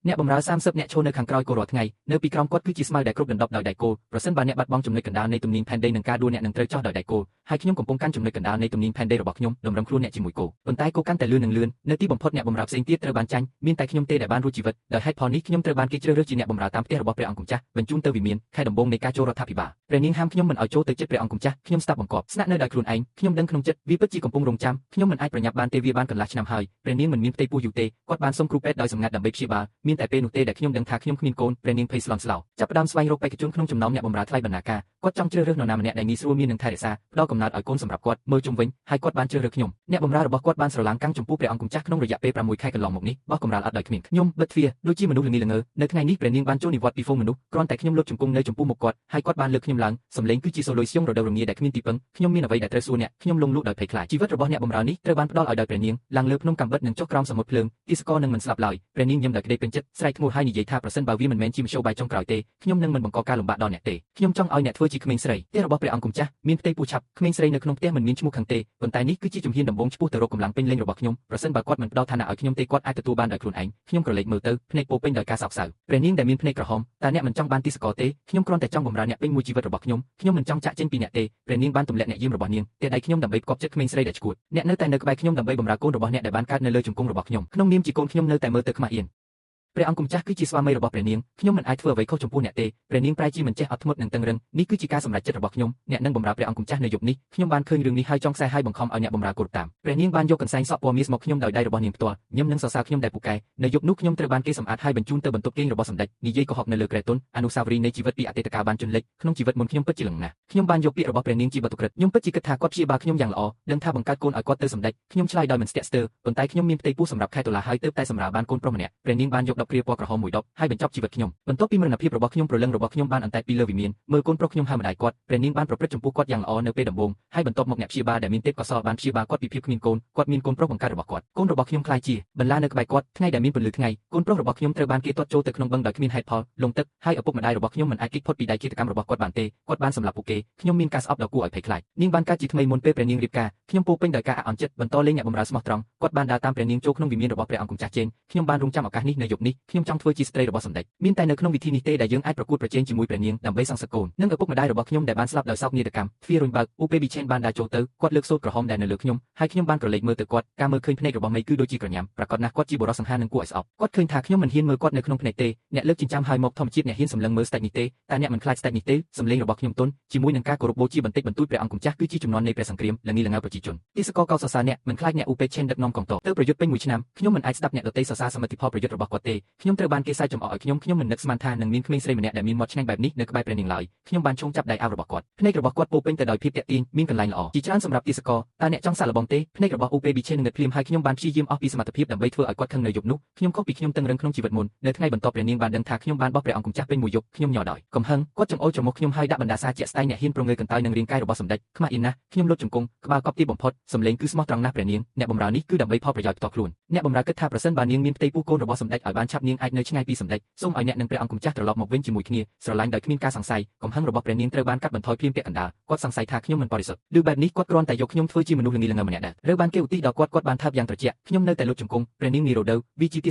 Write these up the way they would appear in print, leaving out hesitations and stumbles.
អ្នកបម្រើ30អ្នកឈរនៅខាងក្រោយគោរាល់ថ្ងៃនៅពីក្រោមគាត់គឺជាស្មៅដែលគ្រប់ដណ្ដប់ដោយដៃគោប្រសិនបើអ្នកបាត់បង់ចំណុចកណ្ដាលនៃទំនាញផែនដីនឹងការដួលអ្នកនឹងត្រូវចោះដោយដៃគោហើយខ្ញុំកំពុងកាន់ចំណុចកណ្ដាលនៃទំនាញផែនដីរបស់ខ្ញុំតម្រឹមខ្លួនអ្នកជាមួយគោប៉ុន្តែគោកាន់តែលឿននៅទីបំផុតអ្នកបម្រើផ្សេងទៀតត្រូវបានចាញ់មានតែខ្ញុំទេដែលបានរួចជីវិតដោយហេតុផលនេះខ្ញុំត្រូវបានគេជ្រើសរើសជាអ្នកបម្រើតាមផ្ទះរបស់ព្រះអង្គម្ចាស់បញ្ជូនទៅវិមានខែដំបូងនៃការចូលរដ្ឋាភិបាលព្រះនាងហាមខ្ញុំមិនឲ្យចូលទៅជិតព្រះអង្គម្ចាស់ខ្ញុំស្ដាប់បង្គាប់ស្នាក់នៅដោយខ្លួនឯងខ្ញុំដឹងក្នុងចិត្តវាពិតជាកំពុងរងចាំខ្ញុំមិនអាចប្រញាប់បានទេវាបានកន្លះឆ្នាំហើយព្រះនាងមិនមានផ្ទៃពោះយូរទេគាត់បានសុំគ្រូពេទ្យដោយសម្ងាត់ដើម្បីព្យាបាលមានតែពេលនោះទេដែលខ្ញុំដឹងថាខ្ញុំគ្មានកូនព្រះនាងភ័យស្លន់ស្លោចាប់ផ្ដើមស្វែងរកបេក្ខជនក្នុងចំណោមអ្នកបម្រើថ្លៃបណ្ណាការគាត់ចង់ជ្រើសរើសនរណាម្នាក់ដែលងាយស្រួលមាននឹងថែរក្សាផ្ដល់កំណើតឲ្យកូនសម្រាប់គាត់មើលជុំវិញហើយគាត់បានជ្រើសរើសខ្ញុំអ្នកបម្រើរបស់គាត់បានស្រឡាំងកាំងចំពោះព្រះអង្គម្ចាស់ក្នុងរយៈពេល6ខែកន្លងមកនេះបោះកម្រាលអត់ដោយគ្មានខ្ញុំបិទទ្វារដូចជាមនុស្សល្ងីល្ងើនៅថ្ងៃនេះព្រះនាងបានចូលនិវត្តន៍ពីហ្វូងមនុស្សគ្រាន់តែខ្ញុំលុតជង្គង់នៅចំពោះមុខគាត់ហើយគាត់បានលើកខ្ញុំឡើងសំឡេងគឺជាសូលុយស្យងរដូវរងាដែលគ្មានទីពឹងខ្ញុំមានអ្វីដែលត្រូវសួរអ្នកខ្ញុំលងលក់ដោយភ័យខ្លាចជីវិតរបស់អ្នកបម្រើនេះត្រូវបានផ្ដល់ឲ្យដោយព្រះនាងឡើងលើភ្នំកំបិតនិងចុះក្រោមសមុទ្រភ្លើងទីសកលនឹងមិនស្លាប់ឡើយព្រះនាងញឹមដោយក្តីពេញចិត្តស្រែកធ្ងន់ហើយនិយាយថាប្រសិនបើវាមិនមែនជាមធ្យោបាយចុងក្រោយទេខ្ញុំនឹងមិនបង្កការលំបាកដល់អ្នកទេខ្ញុំចង់ឲ្យអ្នកធ្វើជាក្មេងស្រីផ្ទះរបស់ព្រះអង្គម្ចាស់មានផ្ទៃពោះឆាប់ក្មេងស្រីនៅក្នុងផ្ទះមិនមានឈ្មោះខាងទេប៉ុន្តែនេះគឺជាជំហានដំបូងឆ្ពោះទៅរកកម្លាំងពេញលេញរបស់ខ្ញុំប្រសិនបើគាត់មិនផ្ដល់ឋានៈឲ្យខ្ញុំទេគាត់អាចទទួលបានដោយខ្លួនឯងខ្ញុំក្រឡេកមើលទៅភ្នែកពោពេញដោយការសោកសៅព្រះនាងដែលមានភ្នែកក្រហមតើអ្នកមិនចង់បានទីសកលទេខ្ញុំគ្រាន់តែចង់បម្រើអ្នកពេញមួយជីវិតរបស់ខ្ញុំមិនចង់ចាក់ចេញពីអ្នកទេព្រះនាងបានទម្លាក់អ្នកយាមរបស់នាងតែដៃខ្ញុំដើម្បីផ្គប់ចិត្តក្មេងស្រីដែលឈួតអ្នកនៅតែនៅក្បែរខ្ញុំដើម្បីបម្រើកូនរបស់អ្នកដែលបានកើតនៅលើជង្គង់របស់ខ្ញុំក្នុងនាមជាកូនខ្ញុំនៅតែមើលទៅខ្មាស់អៀនព្រះអង្គម្ចាស់គឺជាស្វាមីរបស់ព្រះនាងខ្ញុំមិនអាចធ្វើអ្វីខុសចំពោះអ្នកទេព្រះនាងប្រែជាមិនចេះអត់ធ្មត់និងតឹងរឹងនេះគឺជាការសម្រេចចិត្តរបស់ខ្ញុំអ្នកនឹងបម្រើព្រះអង្គម្ចាស់នៅយប់នេះខ្ញុំបានឃើញរឿងនេះហើយចង់ខ្សែហើយបង្ខំឲ្យអ្នកបម្រើគោរពតាមព្រះនាងបានយកកន្សែងសក់ពណ៌មាសមកខ្ញុំដោយដៃរបស់នាងផ្ទាល់ញឹមនឹងសរសើរខ្ញុំដែលពូកែនៅយប់នោះខ្ញុំត្រូវបានគេសម្អាតហើយបញ្ជូនទៅបន្ទប់គេងរបស់សម្ដេចនិយាយកុហកនៅលើក្រែតុនអនុស្សាវរីយ៍នៃជីវិតពីអតីតកាលបានជន់លិចក្នុងជីវិតមុនខ្ញុំពិតជាលំណាស់ខ្ញុំបានយកពាក្យរបស់ព្រះនាងជាបទក្រិតខ្ញុំពិតជាគិតថាគាត់ព្យាបាលខ្ញុំយ៉ាងល្អដឹងថាបង្កើតកូនឲ្យគាត់ទៅសម្ដេចខ្ញុំឆ្លើយដោយមិនស្ទាក់ស្ទើរប៉ុន្តែខ្ញុំមានផ្ទៃពោះសម្រាប់ខែតុលាហើយទើបតែសម្រាប់បានកូនប្រុសម្នាក់ព្រះនាងបានយកដបព្រាពណ៌ក្រហមមួយដបហើយបញ្ចប់ជីវិតខ្ញុំបន្ទាប់ពីមរណភាពរបស់ខ្ញុំព្រលឹងរបស់ខ្ញុំបានអន្តែតពីលើវិមានមើលកូនប្រុសខ្ញុំហើយម្ដាយគាត់ព្រះនាងបានប្រព្រឹត្តចំពោះគាត់យ៉ាងល្អនៅពេលដំបូងហើយបន្ទាប់មកអ្នកព្យាបាលដែលមានទេពកោសល្យបានព្យាបាលគាត់ពីភាពគ្មានកូនគាត់មានកូនប្រុសបង្កើតរបស់គាត់កូនរបស់ខ្ញុំខ្លាយជាបន្លានៅក្បែរគាត់ថ្ងៃដែលមានពន្លឺថ្ងៃកូនប្រុសរបស់ខ្ញុំត្រូវបានគេទាត់ចូលទៅក្នុងបឹងដោយគ្មានហេតុផលលងទឹកហើយឪពុកម្ដាយរបស់ខ្ញុំមិនអាចគេចផុតពីដៃឃាតកម្មរបស់គាត់បានទេគាត់បានសម្លាប់ពួកគេខ្ញុំមានការស្អប់ដ៏គួរឲ្យភ័យខ្លាចនាងបានកើតជាថ្មីមុនពេលព្រះនាងរៀបការខ្ញុំពោពេញដោយការអន់ចិត្តបន្តលេងអ្នកបម្រើស្មោះត្រង់គាត់បានដើរតាមព្រះនាងចូលក្នុងវិមានរបស់ព្រះអង្គម្ចាស់ជេនខ្ញុំបានរងចាំឱកាសនេះនៅយប់នេះខ្ញុំចង់ធ្វើជាស្ត្រីរបស់សម្ដេចមានតែនៅក្នុងវិធីនេះទេដែលយើងអាចប្រកួតប្រជែងជាមួយព្រះនាងដើម្បីសង្សឹកកូននិងឪពុកម្ដាយរបស់ខ្ញុំដែលបានស្លាប់ដោយសោកនាដកម្មទ្វាររុញបើកឧបេប៊ីឆេនបានដើរចូលទៅគាត់លើកសូត្រក្រហមដែលនៅលើខ្ញុំហើយខ្ញុំបានក្រឡេកមើលទៅគាត់ការមើលឃើញភ្នែករបស់មេគឺដូចជាក្រញាំប្រកាសណាស់គាត់ជាបុរសសង្ហានិងគួរឲ្យស្អប់គាត់ឃើញថាខ្ញុំមិនហ៊ានមើលគាត់នៅក្នុងភ្នែកទេអ្នកលើកចិញ្ចាំហើយមកធម្មជាតិអ្នកហ៊ានសម្លឹងមើលស្ដេចនេះទេតែអ្នកមិនខ្លាចស្ដេចនេះទេសម្លេងរបស់ខ្ញុំទន់ជាមួយនឹងការគោរពបូជាបន្តិចបន្តួចព្រះអង្គម្ចាស់គឺជាជំនន់នៃព្រះសង្គ្រាមល្ងីល្ងើប្រជាជនទីសកលកោសរសើរអ្នកមិនខ្លាចអ្នកឧបេឆេនដឹកនាំកងទ័ពទៅប្រយុទ្ធពេញមួយឆ្នាំខ្ញុំមិនអាចស្ដាប់អ្នកដទៃសរសើរសមិទ្ធផលប្រយុទ្ធរបស់គាត់ទេខ្ញុំត្រូវបានគេសើចចំអកឲ្យខ្ញុំមិននឹកស្មានថានឹងមានក្មេងស្រីម្នាក់ដែលមានមាត់ឆ្ងាញ់បែបនេះនៅក្បែរព្រះនាងឡើយខ្ញុំបានឈោងចាប់ដៃអាវរបស់គាត់ភ្នែករបស់គាត់ពោពេញទៅដោយភាពទាក់ទាញមានកន្លែងល្អជាច្រើនសម្រាប់ទីសកលតើអ្នកចង់សាក់លបងទេភ្នែករបស់ឧបេប៊ីឆេននឹងភ្លាមហើយខ្ញុំបានព្យាយាមអស់ពីសមត្ថភាពដើម្បីធ្វើឲ្យគាត់ខឹងនៅយប់នោះខ្ញុំខុសពីខ្ញុំតឹងរឹងក្នុងជីវិតមុននៅថ្ងៃបន្ទាប់ព្រះនាងបានដឹងថាខ្ញុំបានបោះព្រះអង្គម្ចាស់ពេញមួយយប់ខ្ញុំញ័រដោយកំហឹងគាត់ចង្អុលច្រមុះខ្ញុំហើយដាក់បណ្ដាសាជាក់ស្ដែងអ្នកហ៊ានប្រងើយកន្តើយនឹងរាងកាយរបស់សម្ដេចខ្មាស់អៀនណាស់ខ្ញុំលុតជង្គង់ក្បាលកប់ទីបំផុតសម្លេងគឺស្មោះត្រង់ណាស់ព្រះនាងអ្នកបម្រើនេះគឺដើម្បីផលប្រយោជន៍ផ្ទាល់ខ្លួនអ្នកបម្រើគិតថាប្រសិនបើនាងមានផ្ទៃពោះកូនរបស់សម្ដេចឲ្យបានឆាប់នាងអាចនៅឆ្ងាយពីសម្ដេចសូមឲ្យអ្នកនិងព្រះអង្គម្ចាស់ត្រឡប់មកវិញជាមួយគ្នាស្រឡាញ់ដោយគ្មានការសង្ស័យកំហឹងរបស់ព្រះនាងត្រូវបានកាត់បន្ថយភ្លាមពាក់កណ្ដាលគាត់សង្ស័យថាខ្ញុំមិនបរិសុទ្ធឬបែបនេះគាត់គ្រាន់តែយកខ្ញុំធ្វើជាមនុស្សល្ងីល្ងើម្នាក់ដែររើបានគេឧទ្ទិសដល់គាត់បានថើបយ៉ាងត្រជាក់ខ្ញុំនៅតែលុតជង្គង់ព្រះនាងនីរ៉ូដូវាជាទ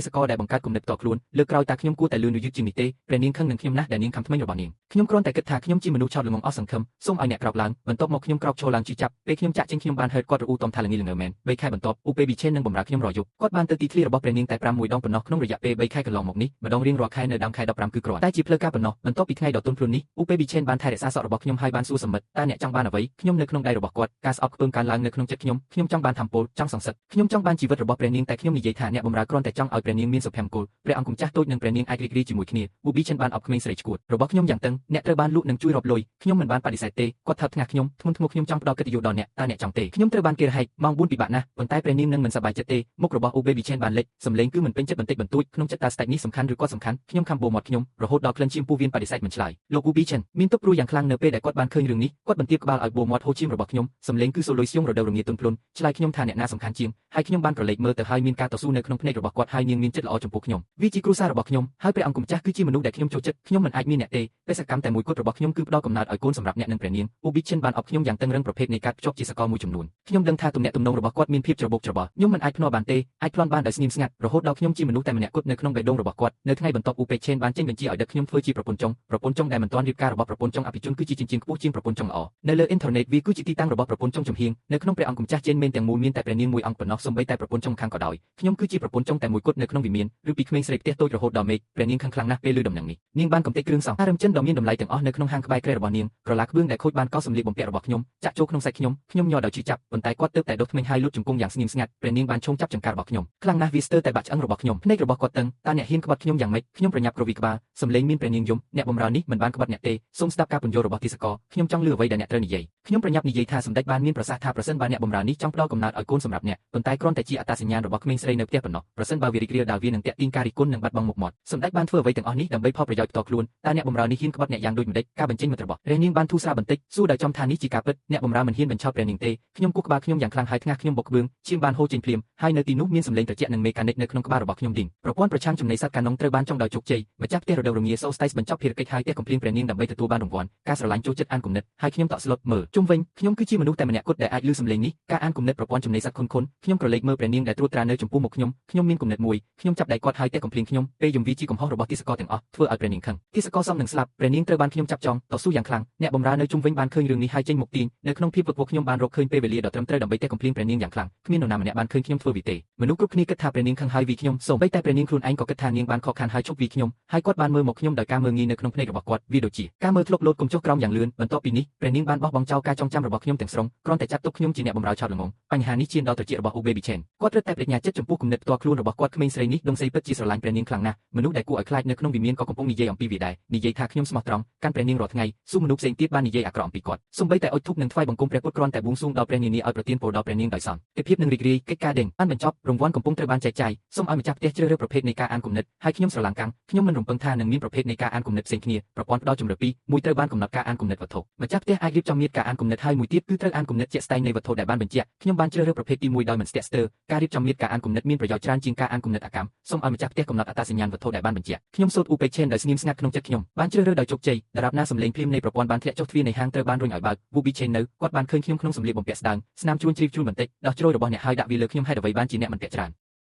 ីសកលដែលបង្កើតគំនិតផ្ទាល់ខ្លួនលើកក្រោយតាខ្ញុំគួរតែលឿនឬយឺតជាងនេះទេព្រះនាងខឹងនឹងខ្ញុំណាស់ដែលនាងខំថ្មីរបស់នាងខ្ញុំគ្រាន់តែគិតថាខ្ញុំជាមនុស្សឆោតល្ងង់អស់សង្ឃឹមសូមឲ្យអ្នកក្រោកឡើងបន្ទាប់មកខ្ញុំក្រោកឈរឡើងជឿចាប់ពេលខ្ញុំចាក់ចេញខ្ញុំបានហឺតគាត់រអ៊ូតំថាល្ងីល្ងើមែន3ខែបន្ទាប់ឧបេប៊ីឆេននឹងបម្រើខ្ញុំរាល់យប់គាត់បានទៅទីធ្លារបស់ព្រះនាងតែ6ដងប៉ុណ្ណោះក្នុងរយៈពេល3ខែកន្លងមកនេះម្ដងរៀងរាល់ខែនៅដើមខែ15គឺគ្រាន់តែជាផ្លូវការប៉ុណ្ណោះបន្ទាប់ពីថ្ងៃដ៏ទន់ភ្លន់នេះឧបេប៊ីឆេនបានថែរក្សាសក់របស់ខ្ញុំហើយបានសួរសម្មិតតើអ្នកចង់បានអ្វីខ្ញុំនៅក្នុងដៃរបស់គាត់ការស្អប់ខ្ពើមកើនឡើងនៅក្នុងចិត្តខ្ញុំចង់បានធម្មពលចង់សង្សឹកខ្ញុំចង់បានជីវិតរបស់ព្រះនាងតែខ្ញុំនិយាយថាអ្នកបម្រើគ្រាន់តែចង់ឲ្យព្រះនាងមានសុភមង្គលព្រះអង្គម្ចាស់តូចនិងព្រះនាងអាចរីករាយជាមួយគ្នាឧបេប៊ីឆេនបានអបក្មេងស្រីឈួតរបស់ខ្ញុំយ៉ាងតឹងអ្នកត្រូវបានលក់និងជួយរាប់លុយខ្ញុំមិនបានបដិសេធទេគាត់ថើបថ្ងាសខ្ញុំធ្ងន់ធ្ងរខ្ញុំចង់ផ្ដល់កិត្តិយសដល់អ្នកតើអ្នកចង់ទេខ្ញុំត្រូវបានគេរហែកម៉ោង4ពិបាកណាស់ប៉ុន្តែព្រះនាងនឹងមិនសប្បាយចិត្តទេមុខរបស់ឧបេប៊ីឆេនបានលេចសម្លេងគឺមិនពេញចិត្តបន្តិចបន្តួចក្នុងចិត្តតើស្ដេចនេះសំខាន់ឬគាត់សំខាន់ខ្ញុំខំបូរមាត់ខ្ញុំរហូតដល់ក្លិនឈាមពោះវៀនបដិសេធមិនឆ្លើយលោកឧបេឆេនមានទុកព្រួយយ៉ាងខ្លាំងនៅពេលដែលគាត់បានឃើញរឿងនេះគាត់បន្ទាបក្បាលឲ្យបូរមាត់ហូរឈាមរបស់ខ្ញុំសម្លេងគឺសូលុយស្យងរដូវរងាទន់ភ្លន់ឆ្លើយខ្ញុំថាអ្នកណាសំខាន់ជាងហើយខ្ញុំបានក្រឡេកមើលទៅហើយមានការតស៊ូនៅក្នុងភ្នែករបស់គាត់ហើយនាងមានចិត្តល្អចំពោះខ្ញុំវាជាគ្រួសាររបស់ខ្ញុំហើយព្រះអង្គម្ចាស់គឺជាមនុស្សដែលខ្ញុំចូលចិត្តខ្ញុំមិនអាចមានអ្នកទេបេសកកម្មតែមួយគត់របស់ខ្ញុំគឺផ្ដល់កំណើតឲ្យកូនសម្រាប់អ្នកនិងព្រះនាងឧបេឆេនបានអបខ្ញុំយ៉ាងតឹងរឹងប្រភេទនៃការភ្ជាប់ជាសកលមួយចំនួនខ្ញុំដឹងថាទំនាក់ទំនងរបស់គាត់មានភាពច្របូកច្របល់ខ្ញុំមិនអាចភ្នាល់បានទេឯ អាចប្លន់បានដោយស្ងៀមស្ងាត់រហូតដល់ខ្ញុំជាមនុស្សតែម្នាក់គត់នៅក្នុងបេះដូងរបស់គាត់នៅថ្ងៃបន្ទាប់ឧបេក្ខេនបានចេញបញ្ជាឲ្យដឹកខ្ញុំធ្វើជាប្រពន្ធចុងដែលមិនទាន់រៀបការរបស់ប្រពន្ធចុងអភិជនគឺជាចិញ្ចៀនខ្ពស់ជាងប្រពន្ធចុងល្អនៅលើអ៊ីនធឺណិតវាគឺជាទីតាំងរបស់ប្រពន្ធចុងចំហៀងនៅក្នុងព្រះអង្គម្ចាស់ចេនមែនទាំងមូលមានតែព្រះនាងមួយអង្គប៉ុណ្ណោះសូម្បីតែប្រពន្ធចុងខាងក៏ដោយខ្ញុំគឺជាប្រពន្ធចុងតែមួយគត់នៅក្នុងវិមានឬពីក្មេងស្រីផ្ទះតូចរហូតដល់មេឃព្រះនាងខឹងខ្លាំងណាស់ពេលឮដំណឹងនេះនាងបានកំទេចគ្រឿងសង្ហារឹមចិនដ៏មានតម្លៃទាំងអស់នៅក្នុងហាងក្បែរគ្រែរបស់នាងក្រឡាក្បឿងដែលខូចបានកោសសម្លៀកបំពាក់របស់ខ្ញុំចាក់ចូលក្នុងសាច់ខ្ញុំញ័រដោយជឿចាប់ប៉ុន្តែគាត់ទើបតែដុសធ្មេញហើយលូតជង្គង់យ៉ាងស្ងៀមស្ងាត់ព្រះនាងបានឈោងចាប់ចង្ការបស់ខ្ញុំខ្លាំងណាស់វាស្ទើរតែបាក់ឆ្អឹងរបស់ខ្ញុំភ្នែករបស់គាត់តឹងតើអ្នកហ៊ានក្បត់ខ្ញុំយ៉ាងម៉េចខ្ញុំប្រញាប់ក្រវីក្បាលសម្លេងមានព្រះនាងយំអ្នកបម្រើនេះមិនបានក្បត់អ្នកទេសូមស្ដាប់ការពន្យល់របស់ទាសករខ្ញុំចង់ឮអ្វីដែលអ្នកត្រូវនិយាយខ្ញុំប្រញាប់និយាយថាសម្ដេចបានមានប្រសាសន៍ថាប្រសិនបើអ្នកបម្រើនេះចង់ផ្ដល់កំណើតឲ្យកូនសម្រាប់អ្នកប៉ុន្តែគ្រាន់តែជាអត្តសញ្ញាណរបស់ក្មេងស្រីនៅផ្ទះប៉ុណ្ណោះប្រសិនបើវារីករាលដាលវានឹងតាក់ទាញការរិះគន់និងបាត់បង់មុខមាត់សម្ដេចបានធ្វើអ្វីទាំងអស់នេះដើម្បីផលប្រយោជន៍ផ្ទាល់ខ្លួនតើអ្នកបម្រើនេះហ៊ានក្បត់អ្នកយ៉ាងដូចម្ដេចការបញ្ចេញមតិរបស់ព្រះនាងបានធូរស្រាលបន្តិចសួរដោយចំថានេះជាការពិតអ្នកបម្រើមិនហ៊ានបញ្ឆោតព្រះនាងទេខ្ញុំគូក្បាលខ្ញុំយ៉ាងខ្លាំងហើយថ្ងាសខ្ញុំបុកក្បឿងឈាមបានហូរចេញភ្លាមហើយនៅទីនោះមានសម្លេងត្រជាក់និងមេកានិកនៅក្នុងក្បាលរបស់ខ្ញុំឌីងប្រព័ន្ធប្រឆាំងចំណីសត្វកាណុងត្រូវបានចុងដោយជោគជ័យម្ចាស់ផ្ទះរដូវរងាសូស្តៃបញ្ចប់ភារកិច្ចហើយផ្ទះកំភ្លៀងព្រះនាងដើម្បីទទួលបានរង្វាន់ការស្រឡាញ់ចូលចិត្តអានគំនិតហើយខ្ញុំតក់ស្លុតមើលជុំវិញខ្ញុំគឺជាមនុស្សតែម្នាក់គត់ដែលអាចឮសម្លេងនេះការអានគំនិតប្រព័ន្ធចំណីសត្វខុនខ្ញុំក្រឡេកមើលព្រះនាងដែលត្រួតត្រានៅចំពោះមុខខ្ញុំមានគំនិតមួយខ្ញុំចាប់ដៃគាត់ហើយផ្ទះកំភ្លៀងខ្ញុំពេលយំវាជាកំហុសរបស់ទាសករទាំងអស់ធ្វើឲ្យព្រះនាងខឹងទាសករសមនឹងស្លាប់ព្រះនាងត្រូវបានខ្ញុំចាប់ចងតស៊ូយ៉ាងខ្លាំងអ្នកបម្រើនៅជុំវិញបានឃើញរឿងនេះហើយចេញមុខទាញនៅក្នុងភាពវឹកវរខ្ញុំបានរកឃើញពេលវេលាដ៏ត្រឹមត្រូវដើម្បីផ្ទះកំភ្លៀងព្រះនាងយ៉ាងខ្លាំងគ្មាននរណាម្នាក់បានឃើញខ្ញុំធ្វើវាទេមនុស្សគ្រប់គ្នាគិតថាព្រះនាងខឹងហើយវាខ្ញុំសូម្បីតែព្រះនាងខ្លួនឯងក៏គិតថានាងបានខកខានហើយជប់វាខ្ញុំហើយគាត់បានមើលមកខ្ញុំដោយការមើលងាយនៅក្នុងភ្នែករបស់គាត់វាដូចជាការមើលធ្លុកលោតកុំចុះក្រោមយ៉ាងលឿនបន្ទាប់ពីនេះព្រះនាងបានបោះបង់ចោលការចងចាំរបស់ខ្ញុំទាំងស្រុងគ្រាន់តែចាត់ទុកខ្ញុំជាអ្នកបម្រើឆោតល្ងងបញ្ហានេះឈានដល់ត្រចៀករបស់ Baby Chen គាត់រឹតតែបញ្ញាចិត្តចំពោះគំនិតផ្ទាល់ខ្លួនរបស់គាត់ក្មេងស្រីនេះដងស្រីពិតជាស្រឡាញ់ព្រះនាងខ្លាំងណាស់មនុស្សដែលគួរឲ្យខ្លាចនៅក្នុងវិមានក៏កំពុងនិយាយអំពីវាដែរនិយាយថាខ្ញុំស្មោះត្រង់កាន់ព្រះនាងរាល់ថ្ងៃស៊ូមនុស្សផ្សេងទៀតបាននិយាយអាក្រក់អំពីគាត់សូម្បីតែអុជធូបនិងថ្វាយបង្គំព្រះពុទ្ធគ្រាន់តែបួងសួងដល់ព្រះនាងឲ្យប្រទានពរដល់ព្រះនាងដោយសន្តិភាពនិងរីករាយកិច្ចការដេញបានបញ្ចប់រង្វាន់កំពុងត្រូវបានចែកចាយសូមឲ្យម្ចាស់ផ្ទះជ្រើសរើសប្រភេទនៃការអានគំនិតហើយខ្ញុំស្រឡាំងកាំងខ្ញុំមិនរំពឹងថានឹងមានប្រភេទនៃការអានគំនិតផ្សេងគ្នាប្រព័ន្ធផ្ដល់ជម្រើសពីរមួយត្រូវបានកំណត់ការអានគំនិតវត្ថុម្ចាស់ផ្ទះអាចរៀបចំមាត្រការអានគំនិតហើយមួយទៀតគឺត្រូវអានគំនិតជាក់ស្ដែងនៃវត្ថុដែលបានបញ្ជាក់ខ្ញុំបានជ្រើសរើសប្រភេទទី1ដោយមិនស្ទាក់ស្ទើរការរៀបចំមាត្រការអានគំនិតមានប្រយោជន៍ច្រើនជាងការអានគំនិតអកម្មសូមឲ្យម្ចាស់ផ្ទះកំណត់អត្តសញ្ញាណវត្ថុដែលបានបញ្ជាក់ខ្ញុំសូត្រឧបេក្ខេនដោយស្ងៀមស្ងាត់ក្នុងចិត្តខ្ញុំបានជ្រើសរើសដោយជោគជ័យដរាបណាសម្លេងភ្លាមនៃប្រព័ន្ធបានធ្លាក់ចុះទ្វារនៃហាងត្រូវបានរុញឲ្យបើក Wubi Chen នៅគាត់បានឃើញខ្ញុំក្នុងសម្លៀកបំពាក់ស្ដើងស្នាមជួនជ្រីវជូនបន្តិចដោះជ្រោយរបស់អ្នកហើយដាក់វាលើខ្ញុំហេតុអ្វីបានជាអ្នកមិនពាក់ច្រើន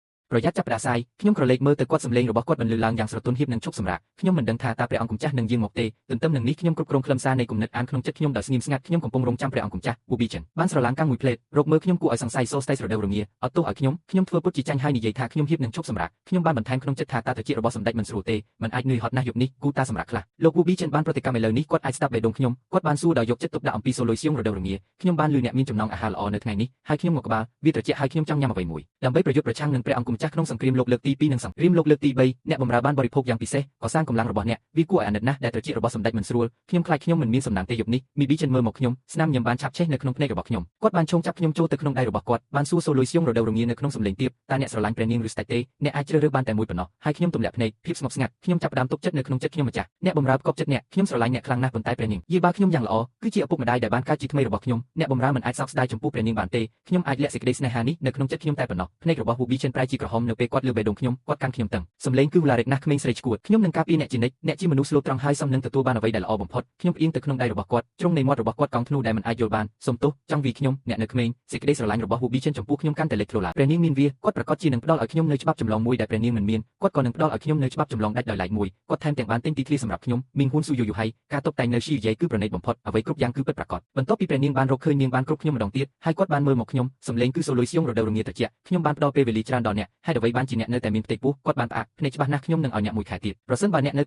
ប្រយ័ត្នចាប់ផ្ដាសាយខ្ញុំក្រឡេកមើលទៅគាត់សម្លេងរបស់គាត់បន្លឺឡើងយ៉ាងស្រទន់ហៀបនិងឈប់សម្រាកខ្ញុំមិនដឹងថាតើព្រះអង្គម្ចាស់នឹងយាងមកទេទន្ទឹមនឹងនេះខ្ញុំគ្រប់គ្រងខ្លឹមសារនៃគំនិតអានក្នុងចិត្តខ្ញុំដោយស្ងៀមស្ងាត់ខ្ញុំកំពុងរងចាំព្រះអង្គម្ចាស់ Wubi Chen បានស្រឡាំងកាំងមួយផ្លេតរកមើលខ្ញុំគួរឲ្យសង្ស័យសូស្តៃស្រដៅរងាអត់ទោសឲ្យខ្ញុំធ្វើពុតជាចាញ់ហើយនិយាយថាខ្ញុំហៀបនឹងឈប់សម្រាកខ្ញុំបានបន្ថែមក្នុងចិត្តថាតើត្រចៀករបស់សម្ដេចមិនស្រួលទេមិនអាចនឿយហត់ណាស់យប់នេះគូតាសម្រាប់ខ្លះលោក Wubi Chen បានប្រតិកម្មឥឡូវនេះគាត់អាចស្ដាប់បេះដូងខ្ញុំគាត់បានសួរដោយយកចិត្តទុកដាក់អំពីសូលុយសៀងរដូវរងាខ្ញុំបានឮអ្នកមានចំណងអាហារល្អនៅថ្ងៃនេះហើយខ្ញុំមកក្បាលវាត្រជាក់ហើយខ្ញុំចង់ញ៉ាំអ្វីមួយដើម្បីប្រយុទ្ធប្រឆាំងនឹងព្រះអង្គម្ចាស់ក្នុងសង្គ្រាមលោកលើកទី2និងសង្គ្រាមលោកលើកទី3អ្នកបម្រើបានបរិភោគយ៉ាងពិសេសកសាងកម្លាំងរបស់អ្នកវាគួរឲ្យអាណិតណាស់ដែលត្រចៀករបស់សម្ដេចមិនស្រួលខ្ញុំខ្លាចខ្ញុំមិនមានសំណាងទេយប់នេះមីប៊ីចិនមើលមកខ្ញុំស្នាមញញឹមបានឆាប់ឆេះនៅក្នុងភ្នែករបស់ខ្ញុំគាត់បានឈោងចាប់ខ្ញុំចូលទៅក្នុងដៃរបស់គាត់បានសួរសូលុយសៀងរដូវរងានៅក្នុងសម្លេងទាបតើអ្នកស្រឡាញ់ព្រះនាងឬស្ដេចទេអ្នកអាចជ្រើសរើសបានតែមួយប៉ុណ្ណោះហើយខ្ញុំទម្លាក់ភ្នែកភាពស្ងប់ស្ងាត់ខ្ញុំចាប់ផ្ដើមទុកចិត្តនៅក្នុងចិត្តខ្ញុំម្ចាស់អ្នកបម្រើផ្គប់ចិត្តអ្នកខ្ញុំស្រឡាញ់អ្នកខ្លាំងណាស់ប៉ុន្តែព្រះនាងយាយបាខ្ញុំយ៉ាងល្អគឺជាឪពុកម្ដាយដែលបានកើតជាថ្មីរបស់ខ្ញុំអ្នកបម្រើមិនអាចសោកស្ដាយចំពោះព្រះនាងបានទេខ្ញុំអាចលាក់សេចក្ដីស្នេហានេះនៅក្នុងចិត្តខ្ញុំតែប៉ុណ្ណោះភ្នែករបស់ Wubi Chen ប្រែជាក្រហមនៅពេលគាត់លើបេះដូងខ្ញុំគាត់កាន់ខ្ញុំតឹងសម្លេងគឺវឡារិកណាស់ក្មេងស្រីឈួតខ្ញុំនឹងការពារអ្នកជានិច្ចអ្នកជាមនុស្សស្លូតត្រង់ហើយសមនឹងទទួលបានអ្វីដែលល្អបំផុតខ្ញុំផ្អៀងទៅក្នុងដៃរបស់គាត់ជ្រុងនៃមាត់របស់គាត់កង់ធ្នូដែលមិនអាចយល់បានសុំទោសចង់វាខ្ញុំអ្នកនៅក្មេងសេចក្ដីស្រឡាញ់របស់ Wubi Chen ចំពោះខ្ញុំកាន់តែលេចធ្លោឡើងព្រះនាងមានវាគាត់ប្រកាសជានឹងផ្ដល់ឲ្យខ្ញុំនៅច្បាប់ចម្លងមួយដែលព្រះនាងមិនមានគាត់ក៏នឹងផ្ដល់ឲ្យខ្ញុំនៅច្បាប់ចម្លងដាច់ដោយឡែកមួយគាត់ថែមទាំងបានទិញទីធ្លាសម្រាប់ខ្ញុំមីងហ៊ុនស៊ូយូយូហៃការតុបតែងនៅស៊ីយាយគឺប្រណីតបំផុតអ្វីគ្រប់យ៉ាងគឺពិតប្រាកដបន្ទាប់ពីព្រះនាងបានរកឃើញនាងបានគ្រប់ខ្ញុំម្ដងទៀតហើយគាត់បានមើលមកខ្ញុំសម្លេងគឺសូលុយសៀងរដូវរងាត្រជាក់ខ្ញុំបានផ្ដល់ពេលវេលាច្រើនដល់អ្នកហេតុអ្វីបានជាអ្នកនៅតែមានផ្ទៃពោះគាត់បានផ្អាកភ្នែកច្បាស់ណាស់ខ្ញុំនឹងឲ្យអ្នកមួយខែទៀតប្រសិនបើអ្នកនៅ